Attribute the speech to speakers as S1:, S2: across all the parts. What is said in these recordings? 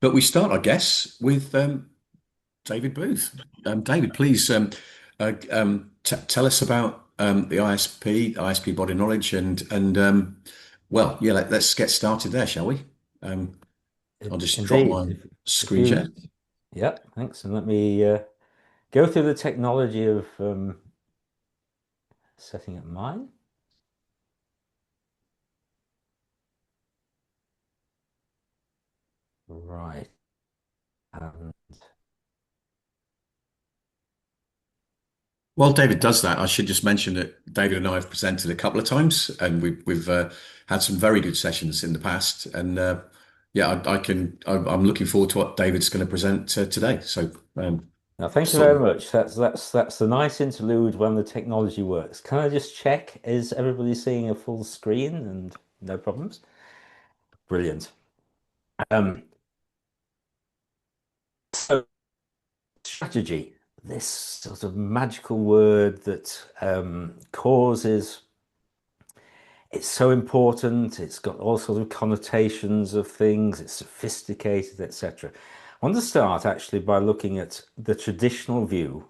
S1: But we start, I guess, with David Booth. David, please t tell us about the ISP Body Knowledge, and well, yeah, let's get started there, shall we? Um, I'll just drop
S2: Indeed.
S1: my
S2: If
S1: screen
S2: you,
S1: share.
S2: yeah, thanks. And let me go through the technology of setting up mine. Right. Um,
S1: While David does that, I should just mention that David and I have presented a couple of times, and we've had some very good sessions in the past. And yeah, I'm looking forward to what David's going to present today. So
S2: Now, thank you
S1: sort
S2: very
S1: of.
S2: much. That's the nice interlude when the technology works. Can I just check? Is everybody seeing a full screen and no problems? Brilliant. Um, so strategy, this sort of magical word that causes it's so important. It's got all sorts of connotations of things. It's sophisticated, etc. I want to start actually by looking at the traditional view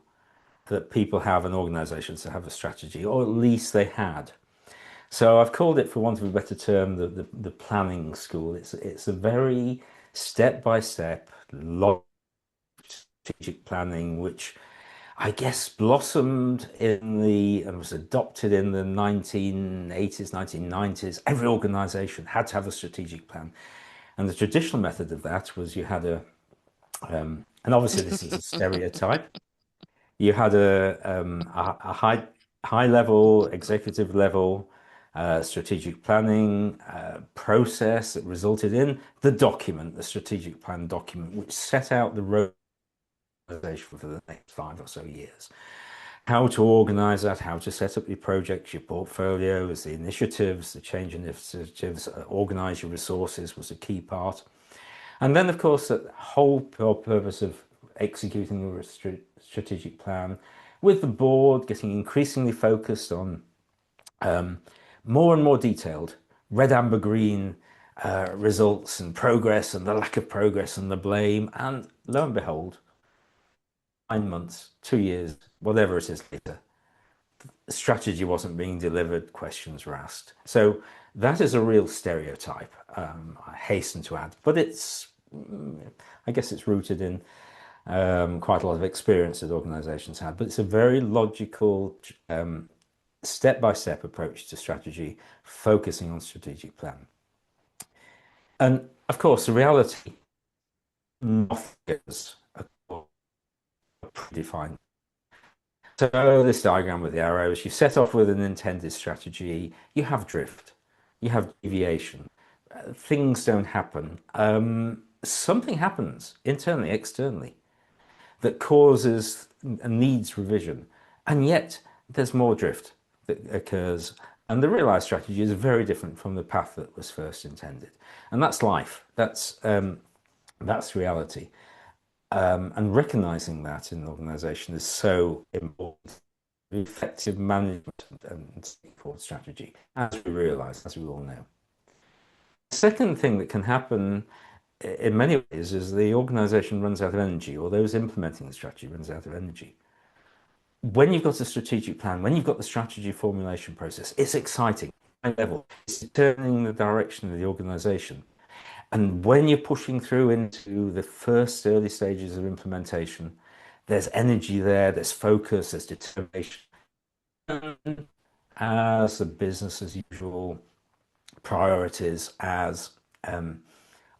S2: that people have in organizations to have a strategy, or at least they had. So I've called it, for want of a better term, the planning school. It's a very step by step, strategic planning, which I guess blossomed in the and was adopted in the 1980s, 1990s. Every organization had to have a strategic plan. And the traditional method of that was you had and obviously this is a stereotype, you had a high level, executive level strategic planning process that resulted in the document, the strategic plan document, which set out the road for the next 5 or so years. How to organize that, how to set up your projects, your portfolios, the initiatives, the change initiatives, organize your resources was a key part. And then, of course, the whole purpose of executing a strategic plan with the board getting increasingly focused on more and more detailed red, amber, green results and progress and the lack of progress and the blame. And lo and behold, 9 months, 2 years, whatever it is later, strategy wasn't being delivered, questions were asked. So that is a real stereotype, I hasten to add, but I guess it's rooted in quite a lot of experience that organizations had, but it's a very logical step-by-step approach to strategy, focusing on strategic plan. And of course, the reality, nothing is a predefined. So this diagram with the arrows, you set off with an intended strategy, you have drift, you have deviation, things don't happen. Something happens internally, externally, that causes and needs revision. And yet there's more drift that occurs. And the realized strategy is very different from the path that was first intended. And that's life. That's reality. And recognizing that in an organization is so important. Effective management and forward strategy, as we realize, as we all know. The second thing that can happen in many ways is the organization runs out of energy, or those implementing the strategy runs out of energy. When you've got a strategic plan, when you've got the strategy formulation process, it's exciting. High level, it's determining the direction of the organization. And when you're pushing through into the first early stages of implementation, there's energy there, there's focus, there's determination. As the business as usual priorities, as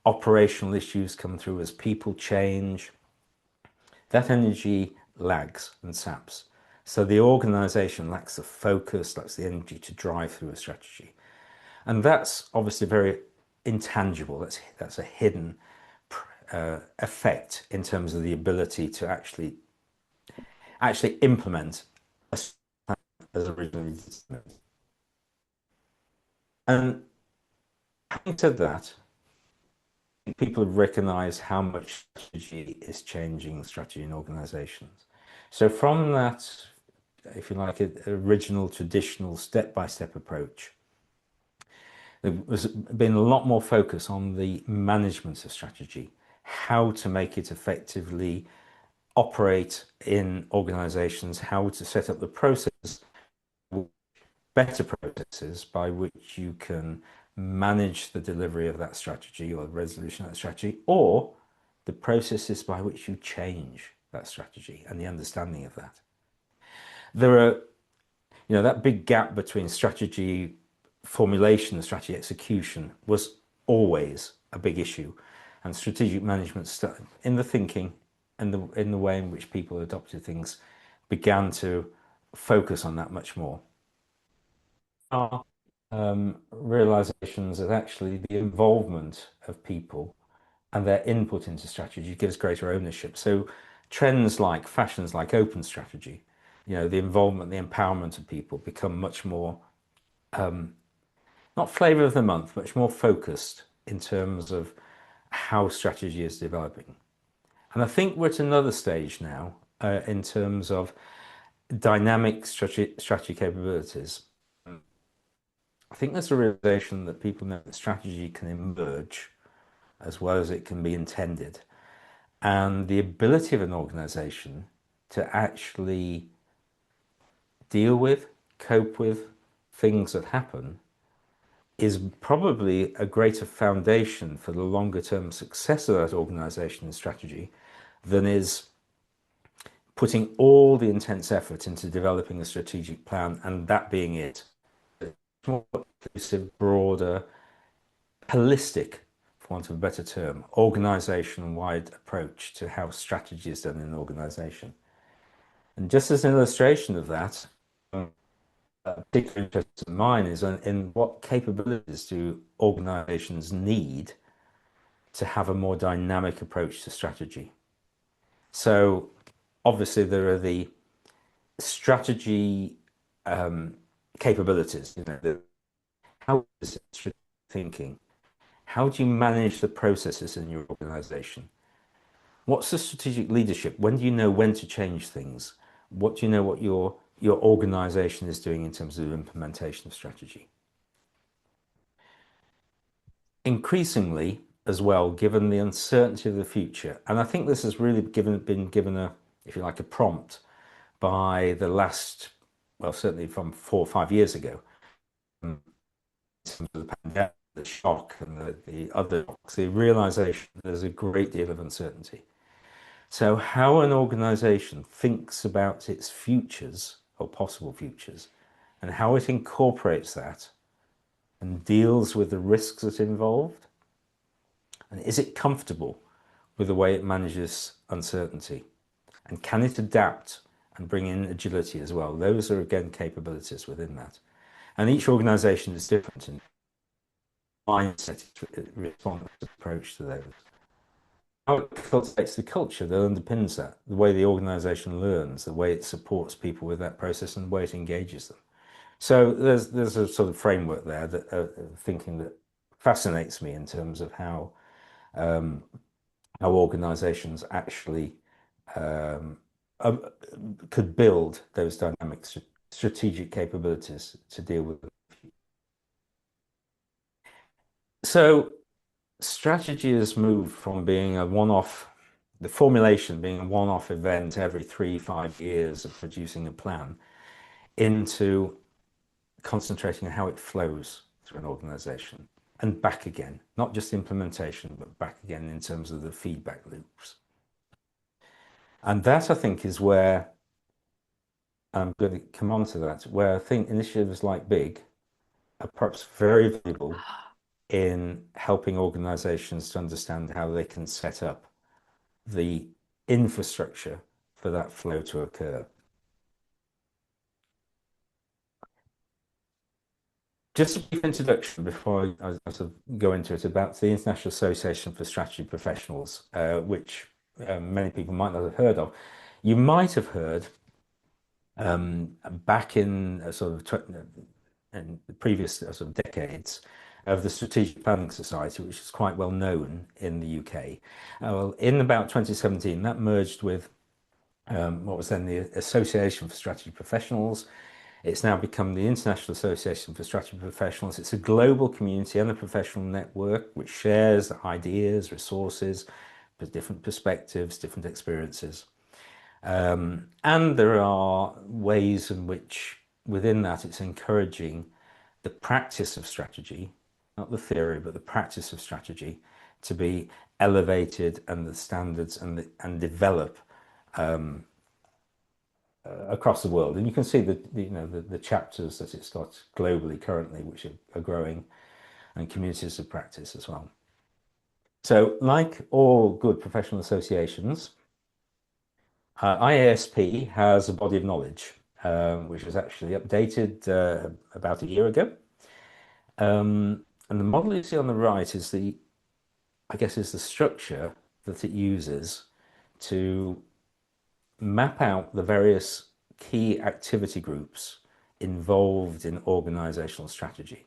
S2: operational issues come through, as people change, that energy lags and saps. So the organization lacks the focus, lacks the energy to drive through a strategy. And that's obviously very intangible. That's a hidden effect in terms of the ability to actually implement as originally designed. And having said that, people have recognized how much strategy is changing strategy in organizations. So from that, if you like, original traditional step-by-step approach, there has been a lot more focus on the management of strategy. how to make it effectively operate in organizations, how to set up the process, better processes by which you can manage the delivery of that strategy or the resolution of that strategy, or the processes by which you change that strategy and the understanding of that. There are, that big gap between strategy formulation and strategy execution was always a big issue, and strategic management in the thinking and in the way in which people adopted things began to focus on that much more. Our realizations that actually the involvement of people and their input into strategy gives greater ownership. So trends like fashions like open strategy, the involvement, the empowerment of people become much more, not flavor of the month, much more focused in terms of how strategy is developing. And I think we're at another stage now in terms of dynamic strategy capabilities. I think there's a realization that people know that strategy can emerge as well as it can be intended. And the ability of an organization to actually deal with, cope with things that happen is probably a greater foundation for the longer term success of that organization and strategy than is putting all the intense effort into developing a strategic plan and that being it. More inclusive, broader, holistic, for want of a better term, organization-wide approach to how strategy is done in an organization. And just as an illustration of that, a particular interest of mine is in what capabilities do organizations need to have a more dynamic approach to strategy. So obviously there are the strategy capabilities, how is it thinking? How do you manage the processes in your organization? What's the strategic leadership? When do you know when to change things? What do you know what your organization is doing in terms of implementation of strategy? Increasingly, as well, given the uncertainty of the future, and I think this has really been given a, if you like, a prompt by the last, well, certainly from 4 or 5 years ago, the pandemic, the shock, and the other, the realization that there's a great deal of uncertainty. So how an organization thinks about its futures or possible futures and how it incorporates that and deals with the risks that are involved, and is it comfortable with the way it manages uncertainty, and can it adapt and bring in agility as well? Those are again capabilities within that, and each organization is different in mindset, response, approach to those. How it cultivates the culture that underpins that, the way the organization learns, the way it supports people with that process, and the way it engages them. So there's a sort of framework there that thinking that fascinates me in terms of how organizations actually could build those dynamic strategic capabilities to deal with them. So strategy has moved from being a one-off, the formulation being a one-off event every 3-5 years of producing a plan, into concentrating on how it flows through an organization and back again, not just implementation, but back again in terms of the feedback loops. And that, I think, is where I'm going to come on to that, where I think initiatives like BIG are perhaps very valuable in helping organizations to understand how they can set up the infrastructure for that flow to occur. Just a brief introduction before I sort of go into it about the International Association for Strategy Professionals, which many people might not have heard of. You might have heard back in in the previous sort of decades of the Strategic Planning Society, which is quite well known in the UK. Well, in about 2017, that merged with what was then the Association for Strategy Professionals. It's now become the International Association for Strategy Professionals. It's a global community and a professional network which shares ideas, resources, different perspectives, different experiences. And there are ways in which within that it's encouraging the practice of strategy, not the theory, but the practice of strategy to be elevated and the standards and develop across the world. And you can see the chapters that it's got globally currently, which are growing, and communities of practice as well. So, like all good professional associations, IASP has a body of knowledge, which was actually updated about a year ago. And the model you see on the right is is the structure that it uses to map out the various key activity groups involved in organizational strategy.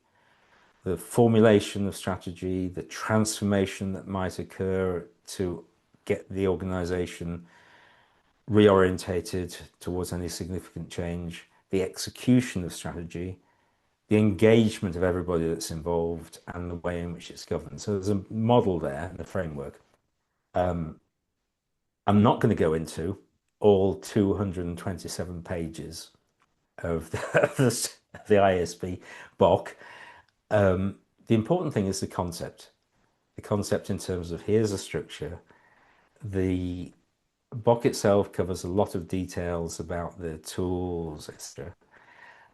S2: The formulation of strategy, the transformation that might occur to get the organization reorientated towards any significant change, the execution of strategy, the engagement of everybody that's involved, and the way in which it's governed. So there's a model there and a framework. I'm not going to go into all 227 pages of the IASP BOK. The important thing is the concept. The concept in terms of here's a structure. The BOK itself covers a lot of details about the tools, etc.,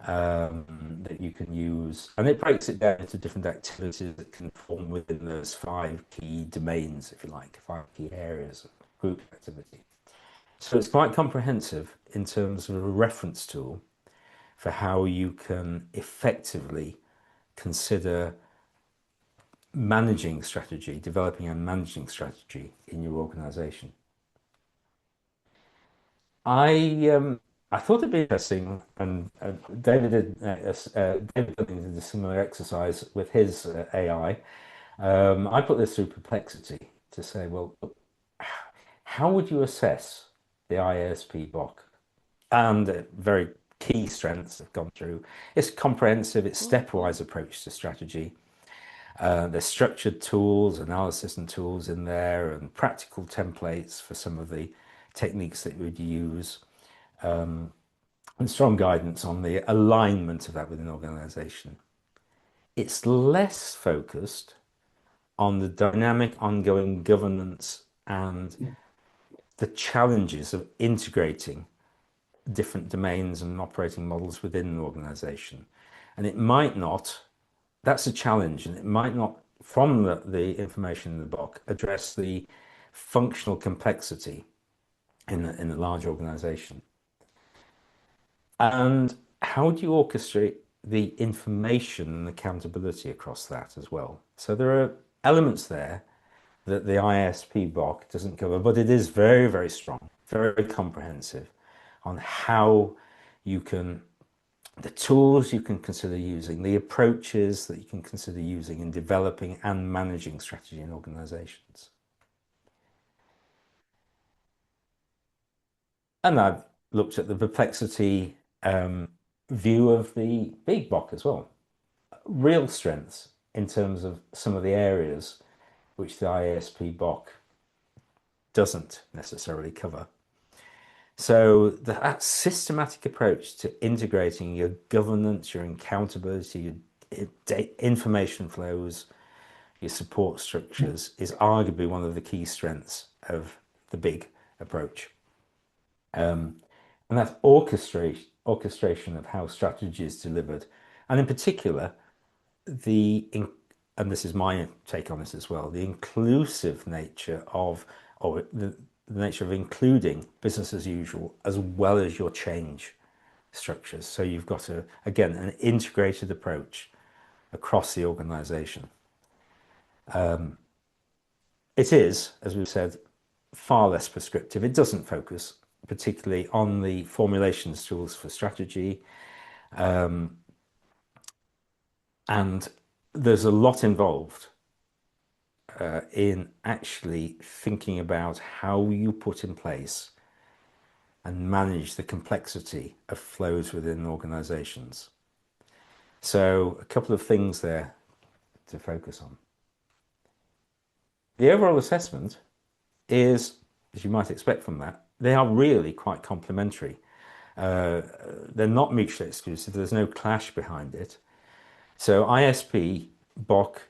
S2: that you can use. And it breaks it down into different activities that can form within those 5 key domains, if you like, 5 key areas of group activity. So it's quite comprehensive in terms of a reference tool for how you can effectively consider managing strategy, developing and managing strategy in your organization. I thought it'd be interesting, and David did a similar exercise with his AI. I put this through Perplexity to say, well, how would you assess the IASP BOK? And very key strengths have gone through. It's comprehensive, it's stepwise approach to strategy. There's structured tools, analysis and tools in there, and practical templates for some of the techniques that you would use, and strong guidance on the alignment of that within an organization. It's less focused on the dynamic ongoing governance and the challenges of integrating different domains and operating models within an organization. And it might not, that's a challenge, and it might not, from the information in the BOK, address the functional complexity in a large organization. And how do you orchestrate the information and accountability across that as well? So there are elements there that the IASP BOK doesn't cover, but it is very, very strong, very comprehensive on how you can, the tools you can consider using, the approaches that you can consider using in developing and managing strategy in organizations. And I've looked at the Perplexity view of the big BOK as well. Real strengths in terms of some of the areas which the IASP BOK doesn't necessarily cover. So that systematic approach to integrating your governance, your accountability, your information flows, your support structures is arguably one of the key strengths of the big approach. And that's orchestration of how strategy is delivered. And in particular, and this is my take on this as well, the inclusive nature of, or the nature of including business as usual, as well as your change structures. So you've got again, an integrated approach across the organization. It is, as we've said, far less prescriptive. It doesn't focus particularly on the formulations tools for strategy. And there's a lot involved in actually thinking about how you put in place and manage the complexity of flows within organizations. So a couple of things there to focus on. The overall assessment is, as you might expect from that, they are really quite complementary. Uh, they're not mutually exclusive. There's no clash behind it. So ISP, BOC,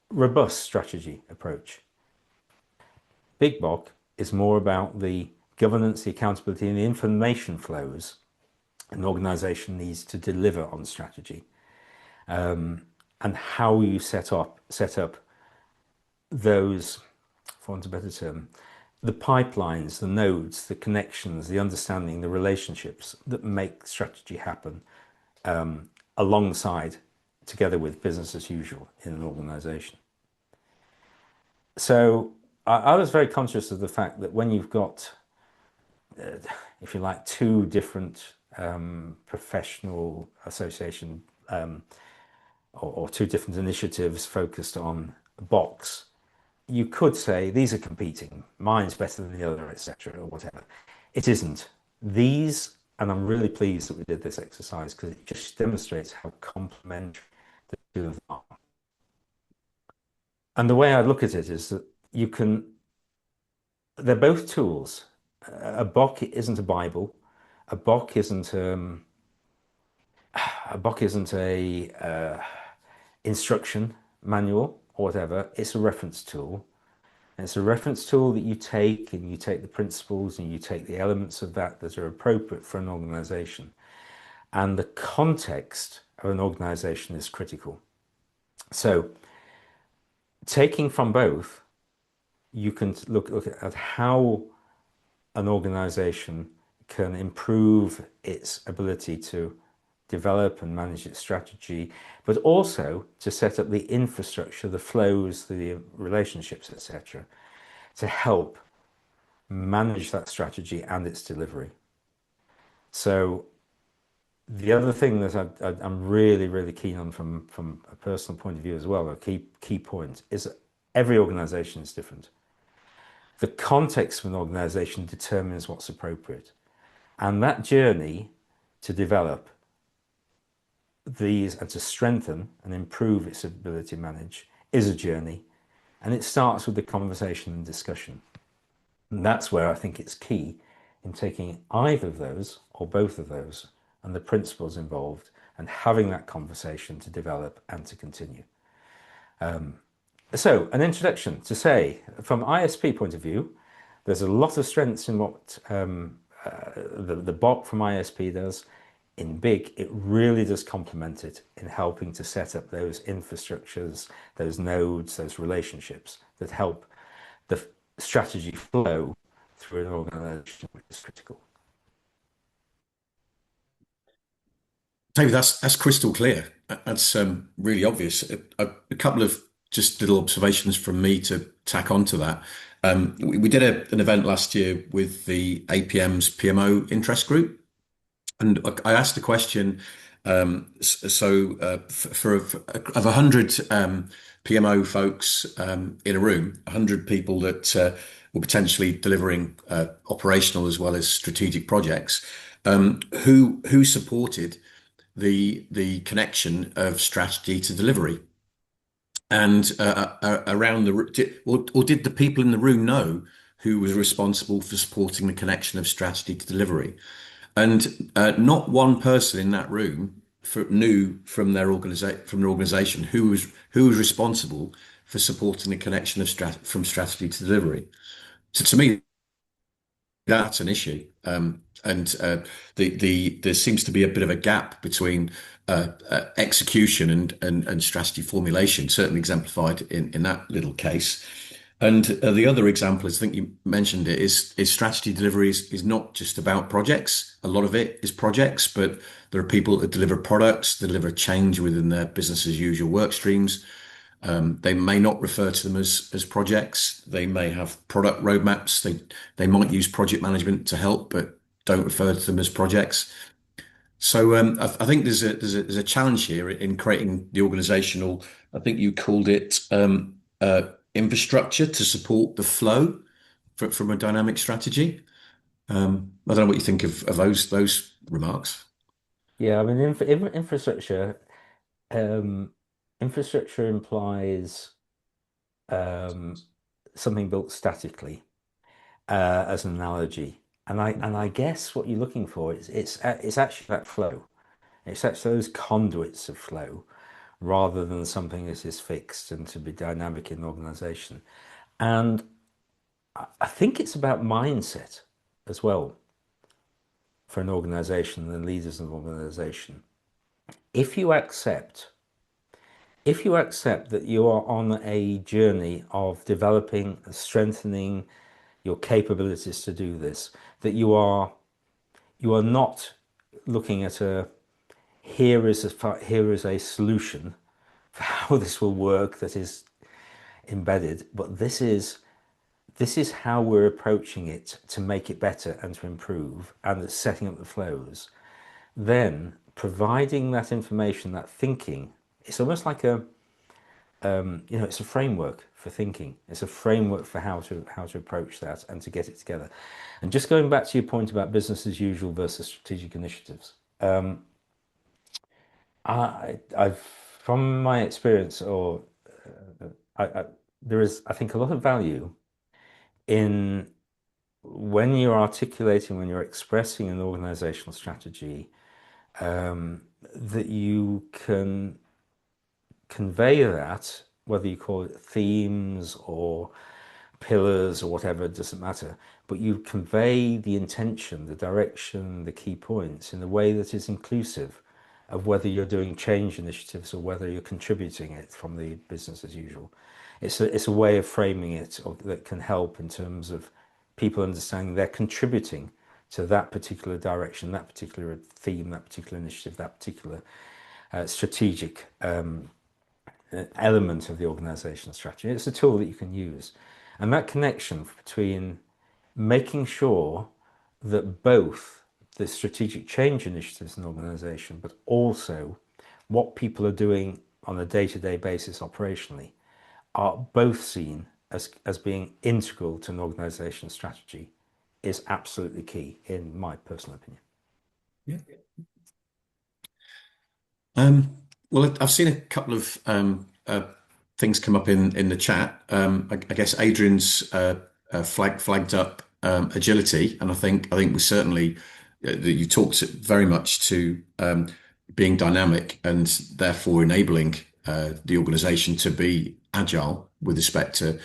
S2: robust strategy approach. Big BOC is more about the governance, the accountability, and the information flows an organization needs to deliver on strategy, and how you set up those, for want of a better term, the pipelines, the nodes, the connections, the understanding, the relationships that make strategy happen, alongside, together with business as usual in an organization. So I was very conscious of the fact that when you've got, if you like, two different professional association, or two different initiatives focused on a box, you could say these are competing. Mine's better than the other, etc., or whatever. It isn't. These, and I'm really pleased that we did this exercise because it just demonstrates how complementary the two of them are. And the way I look at it is that you can, they're both tools. A BOC isn't a Bible. A BOC isn't a BOC isn't a instruction manual or whatever. It's a reference tool. And it's a reference tool that you take, and you take the principles and you take the elements of that that are appropriate for an organization. And the context of an organization is critical. So taking from both, you can look at how an organization can improve its ability to develop and manage its strategy, but also to set up the infrastructure, the flows, the relationships, etc., to help manage that strategy and its delivery. So the other thing that I'm really, really keen on from a personal point of view as well, a key point, is that every organization is different. The context of an organization determines what's appropriate. And that journey to develop these and to strengthen and improve its ability to manage is a journey. And it starts with the conversation and discussion. And that's where I think it's key in taking either of those or both of those and the principles involved and having that conversation to develop and to continue. So an introduction to say, from ISP point of view, there's a lot of strengths in what the BOC from ISP does. In big, it really does complement it in helping to set up those infrastructures, those nodes, those relationships that help the strategy flow through an organization, which is critical.
S1: David, that's crystal clear. That's really obvious. A couple of just little observations from me to tack onto that. We did an event last year with the APM's PMO interest group, and I asked the question. For of 100 PMO folks in a room, 100 people that were potentially delivering operational as well as strategic projects, who supported the connection of strategy to delivery. And around did the people in the room know who was responsible for supporting the connection of strategy to delivery? And not one person in that room knew from their organization who was responsible for supporting the connection of from strategy to delivery. So to me, that's an issue. And there seems to be a bit of a gap between execution and strategy formulation, certainly exemplified in that little case. And the other example is, I think you mentioned it, is strategy delivery is not just about projects. A lot of it is projects, but there are people that deliver products, deliver change within their business as usual work streams. They may not refer to them as projects. They may have product roadmaps. They might use project management to help, but don't refer to them as projects. So I think there's a challenge here in creating the organizational. I think you called it infrastructure to support the flow from a dynamic strategy. I don't know what you think of those remarks.
S2: Yeah, I mean, infrastructure, um, implies um, something built statically. as an analogy. And I guess what you're looking for is it's actually that flow. It's actually those conduits of flow rather than something that is fixed and to be dynamic in the organization. And I think it's about mindset as well for an organization and leaders of an organization. If you accept if you accept that you are on a journey of developing, strengthening your capabilities to do this, that you are not looking at a here is a solution for how this will work that is embedded, but this is how we're approaching it to make it better and to improve, and it's setting up the flows. Then providing that information, that thinking, it's almost like it's a framework for thinking. It's a framework for how to approach that and to get it together. And just going back to your point about business as usual versus strategic initiatives, I've from my experience, or I, there is, I think, a lot of value in when you're articulating, when you're expressing an organizational strategy, that you can convey that, whether you call it themes or pillars or whatever, it doesn't matter. But you convey the intention, the direction, the key points in a way that is inclusive of whether you're doing change initiatives or whether you're contributing it from the business as usual. It's a way of framing it that can help in terms of people understanding they're contributing to that particular direction, that particular theme, that particular initiative, that particular strategic element of the organizational strategy. It's a tool that you can use. And that connection between making sure that both the strategic change initiatives in the organization, but also what people are doing on a day-to-day basis operationally, are both seen as being integral to an organizational strategy is absolutely key, in my personal opinion.
S1: Yeah. Well, I've seen a couple of things come up in the chat. I guess Adrian's flagged up agility, and I think we certainly that you talked very much to being dynamic and therefore enabling the organisation to be agile with respect to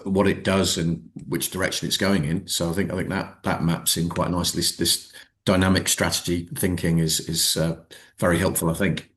S1: what it does and which direction it's going in. So I think that maps in quite nicely. This dynamic strategy thinking is very helpful, I think.